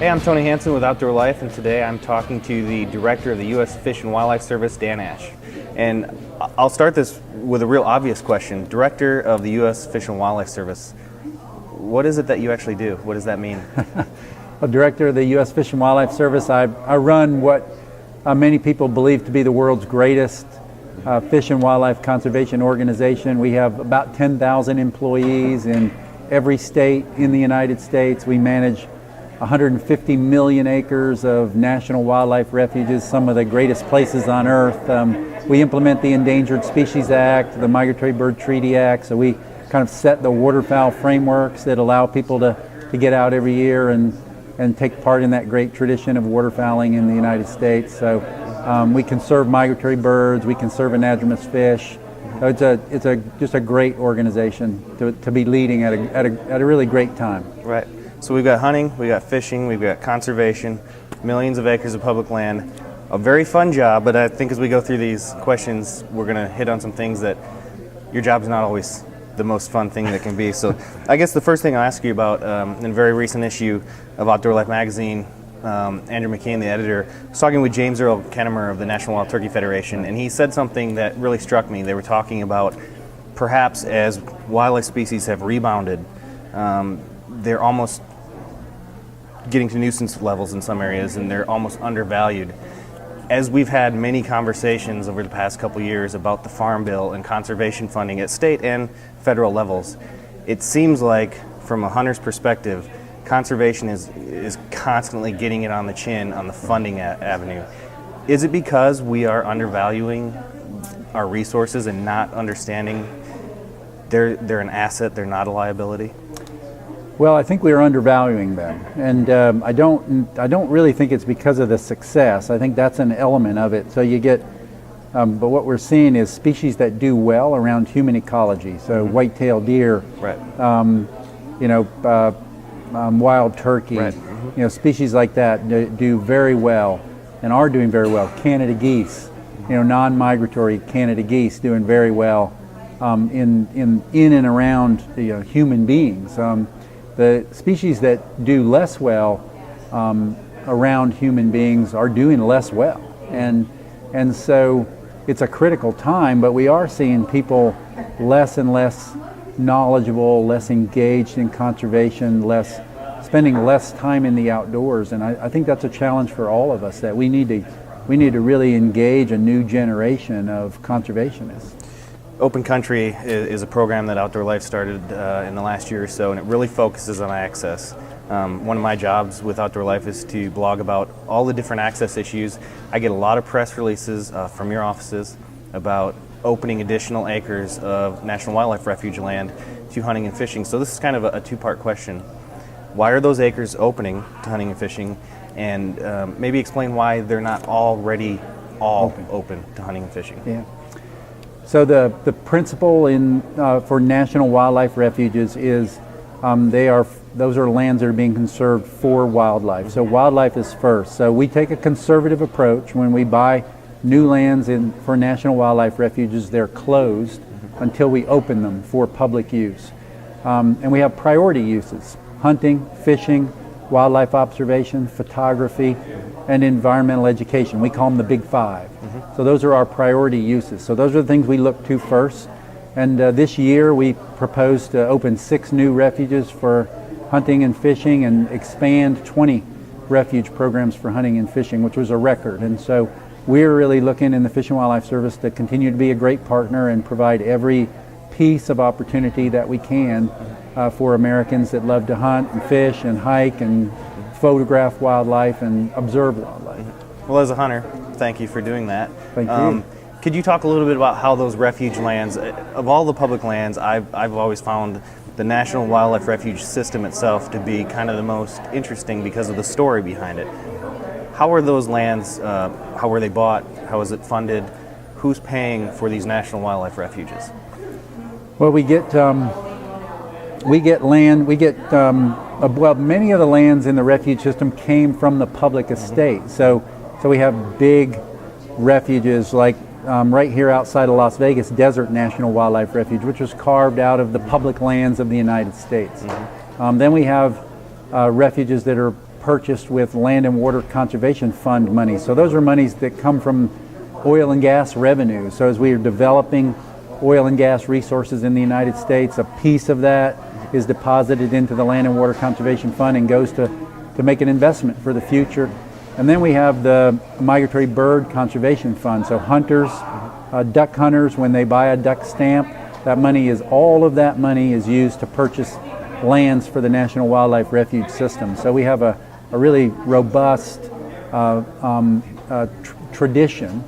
Hey, I'm Tony Hansen with Outdoor Life, and today I'm talking to the Director of the U.S. Fish and Wildlife Service, Dan Ashe. And I'll start this with a real obvious question. Director of the U.S. Fish and Wildlife Service, what is it that you actually do? What does that mean? Well, Director of the U.S. Fish and Wildlife Service, I run what many people believe to be the world's greatest fish and wildlife conservation organization. We have about 10,000 employees in every state in the United States. We manage 150 million acres of national wildlife refuges, some of the greatest places on earth. We implement the Endangered Species Act, the Migratory Bird Treaty Act, so we kind of set the waterfowl frameworks that allow people to get out every year and take part in that great tradition of waterfowling in the United States. So we conserve migratory birds, we conserve anadromous fish. So it's just a great organization to be leading at a really great time. Right. So we've got hunting, we've got fishing, we've got conservation, millions of acres of public land. A very fun job, but I think as we go through these questions, we're going to hit on some things that your job's not always the most fun thing that can be. So I guess the first thing I'll ask you about, in a very recent issue of Outdoor Life magazine, Andrew McKean, the editor, was talking with James Earl Kennemer of the National Wild Turkey Federation, and he said something that really struck me. They were talking about perhaps as wildlife species have rebounded, they're almost getting to nuisance levels in some areas, and they're almost undervalued. As we've had many conversations over the past couple years about the Farm Bill and conservation funding at state and federal levels, it seems like from a hunter's perspective, conservation is constantly getting it on the chin on the funding avenue. Is it because we are undervaluing our resources and not understanding they're an asset, they're not a liability? Well, I think we are undervaluing them, and I don't really think it's because of the success. I think that's an element of it. So you get, but what we're seeing is species that do well around human ecology. So white-tailed deer, right. Wild turkey, right. Species like that do very well and are doing very well. Canada geese, non-migratory Canada geese doing very well in and around human beings. The species that do less well around human beings are doing less well, and so it's a critical time. But we are seeing people less and less knowledgeable, less engaged in conservation, spending less time in the outdoors, and I think that's a challenge for all of us. That we need to really engage a new generation of conservationists. Open Country is a program that Outdoor Life started in the last year or so, and it really focuses on access. One of my jobs with Outdoor Life is to blog about all the different access issues. I get a lot of press releases from your offices about opening additional acres of National Wildlife Refuge land to hunting and fishing. So this is kind of a two-part question. Why are those acres opening to hunting and fishing? And maybe explain why they're not already all open to hunting and fishing. Yeah. So the principle for national wildlife refuges is those are lands that are being conserved for wildlife. So wildlife is first. So we take a conservative approach when we buy new lands for national wildlife refuges. They're closed until we open them for public use. And we have priority uses: hunting, fishing, wildlife observation, photography, and environmental education. We call them the Big Five. So those are our priority uses. So those are the things we look to first. And this year we propose to open 6 new refuges for hunting and fishing and expand 20 refuge programs for hunting and fishing, which was a record. And so we're really looking in the Fish and Wildlife Service to continue to be a great partner and provide every piece of opportunity that we can for Americans that love to hunt and fish and hike and photograph wildlife and observe wildlife. Well, as a hunter, thank you for doing that. Thank you. Could you talk a little bit about how those refuge lands, of all the public lands, I've always found the National Wildlife Refuge system itself to be kind of the most interesting because of the story behind it. How are those lands, how were they bought, how is it funded, who's paying for these National Wildlife Refuges? Well, we get land, well, many of the lands in the refuge system came from the public estate. So we have big refuges like right here outside of Las Vegas, Desert National Wildlife Refuge, which was carved out of the public lands of the United States. Then we have refuges that are purchased with Land and Water Conservation Fund money. So those are monies that come from oil and gas revenue. So as we are developing oil and gas resources in the United States, a piece of that is deposited into the Land and Water Conservation Fund and goes to make an investment for the future. And then we have the Migratory Bird Conservation Fund. So hunters, duck hunters, when they buy a duck stamp, all of that money is used to purchase lands for the National Wildlife Refuge System. So we have a really robust tradition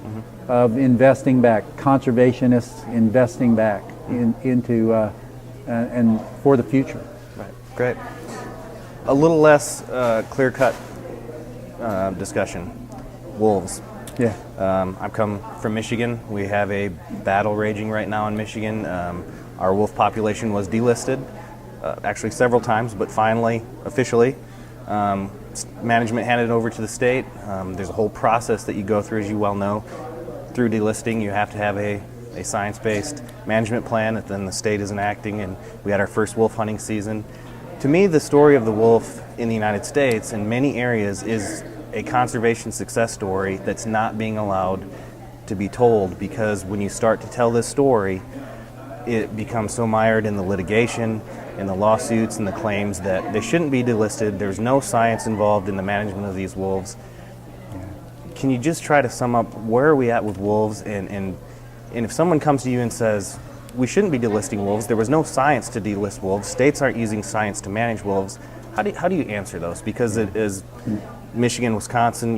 of investing back, conservationists investing back into and for the future. Right. Great. A little less clear-cut discussion. Wolves. Yeah. I've come from Michigan. We have a battle raging right now in Michigan. Our wolf population was delisted, actually several times, but finally, officially, management handed it over to the state. There's a whole process that you go through, as you well know. Through delisting, you have to have a science-based management plan that then the state is enacting, and we had our first wolf hunting season. To me, the story of the wolf in the United States in many areas is a conservation success story that's not being allowed to be told, because when you start to tell this story, it becomes so mired in the litigation, in the lawsuits and the claims that they shouldn't be delisted. There's no science involved in the management of these wolves. Can you just try to sum up where are we at with wolves, and if someone comes to you and says, we shouldn't be delisting wolves, there was no science to delist wolves, states aren't using science to manage wolves, how do you answer those? Because it is Michigan, Wisconsin,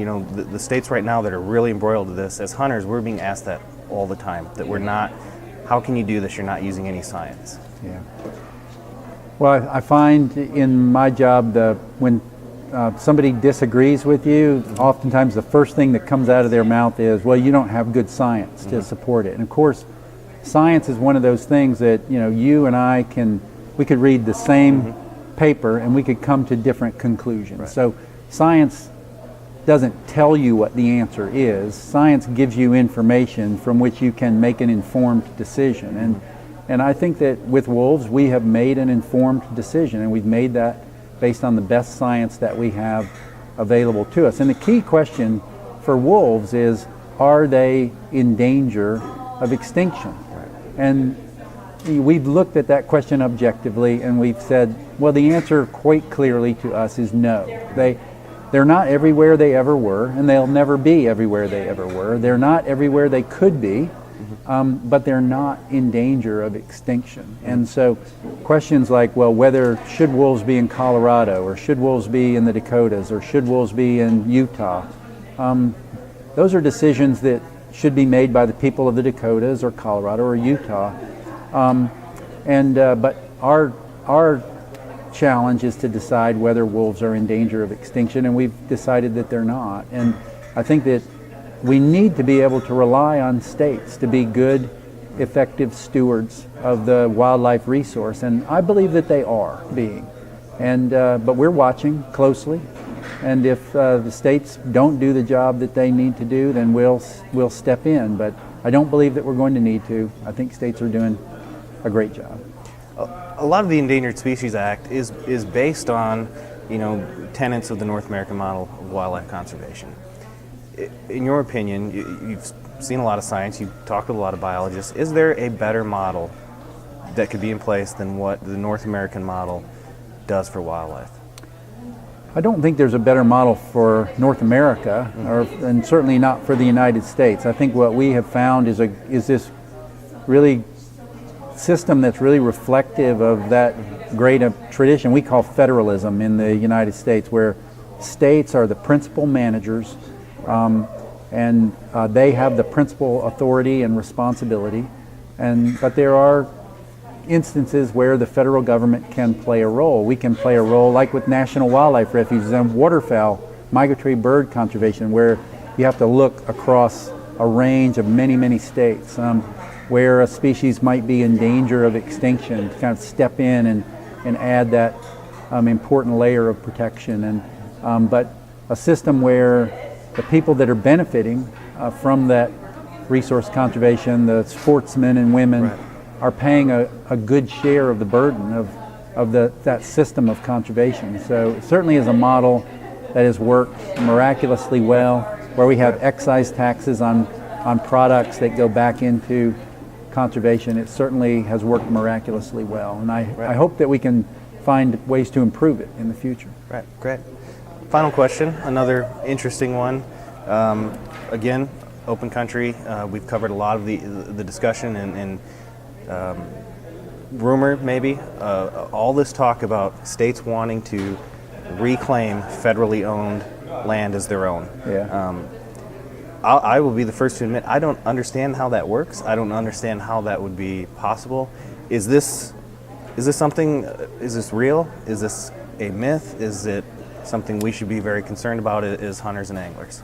the states right now that are really embroiled with this, as hunters, we're being asked that all the time, that we're not, how can you do this, you're not using any science. Yeah. Well, I find in my job when somebody disagrees with you, oftentimes the first thing that comes out of their mouth is, well, you don't have good science to support it. And of course, science is one of those things that, you and I we could read the same paper and we could come to different conclusions. Right. So science doesn't tell you what the answer is. Science gives you information from which you can make an informed decision. And I think that with wolves, we have made an informed decision, and we've made that based on the best science that we have available to us. And the key question for wolves is, are they in danger of extinction? Right. And we've looked at that question objectively, and we've said, well, the answer quite clearly to us is no. They're not everywhere they ever were, and they'll never be everywhere they ever were. They're not everywhere they could be, but they're not in danger of extinction. And so questions like, well, should wolves be in Colorado, or should wolves be in the Dakotas, or should wolves be in Utah? Those are decisions that should be made by the people of the Dakotas or Colorado or Utah. But our challenge is to decide whether wolves are in danger of extinction, and we've decided that they're not. And I think that we need to be able to rely on states to be good, effective stewards of the wildlife resource, and I believe that they are being. But we're watching closely, and if the states don't do the job that they need to do, then we'll step in. But I don't believe that we're going to need to. I think states are doing a great job. A lot of the Endangered Species Act is based on, tenets of the North American model of wildlife conservation. In your opinion, you've seen a lot of science, you've talked with a lot of biologists. Is there a better model that could be in place than what the North American model does for wildlife? I don't think there's a better model for North America, and certainly not for the United States. I think what we have found is this really system that's really reflective of that great tradition we call federalism in the United States, where states are the principal managers, and they have the principal authority and responsibility. But there are instances where the federal government can play a role. We can play a role, like with national wildlife refuges and waterfowl, migratory bird conservation, where you have to look across a range of many, many states where a species might be in danger of extinction, to kind of step in and add that important layer of protection. But a system where the people that are benefiting from that resource conservation, the sportsmen and women, right, are paying a good share of the burden of that system of conservation. So it certainly is a model that has worked miraculously well, where we have excise taxes on products that go back into conservation. It certainly has worked miraculously well, and I hope that we can find ways to improve it in the future. Right, great. Final question, another interesting one. Again, open country. We've covered a lot of the discussion and rumor, maybe. All this talk about states wanting to reclaim federally owned land as their own. Yeah. I will be the first to admit I don't understand how that works. I don't understand how that would be possible. Is this something? Is this real? Is this a myth? Is it something we should be very concerned about as hunters and anglers?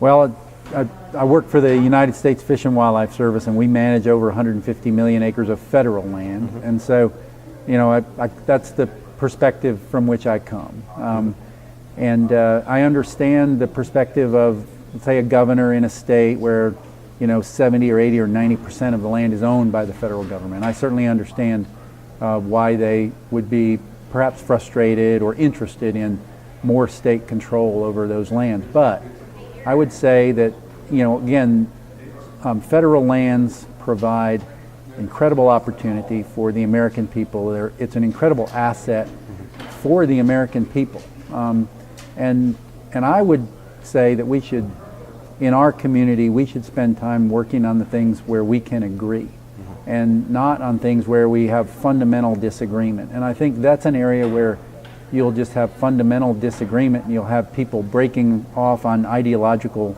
Well, I work for the United States Fish and Wildlife Service, and we manage over 150 million acres of federal land. Mm-hmm. And so, that's the perspective from which I come. And I understand the perspective of, let's say, a governor in a state where 70 or 80 or 90% of the land is owned by the federal government. I certainly understand why they would be perhaps frustrated or interested in more state control over those lands. But I would say that, again, federal lands provide incredible opportunity for the American people. It's an incredible asset for the American people. And I would say that we should, in our community, we should spend time working on the things where we can agree, and not on things where we have fundamental disagreement. And I think that's an area where you'll just have fundamental disagreement, and you'll have people breaking off on ideological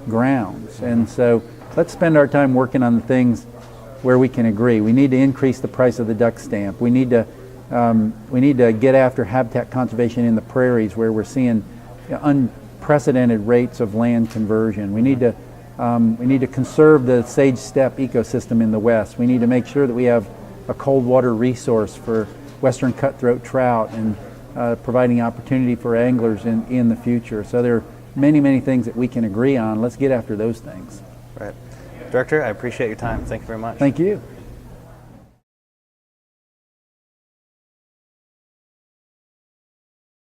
grounds. And so let's spend our time working on the things where we can agree. We need to increase the price of the duck stamp. We need to get after habitat conservation in the prairies, where we're seeing unprecedented rates of land conversion. We need to conserve the sage steppe ecosystem in the west. We need to make sure that we have a cold water resource for western cutthroat trout, and providing opportunity for anglers in the future. So there are many, many things that we can agree on. Let's get after those things. Right. Director, I appreciate your time. Thank you very much. Thank you.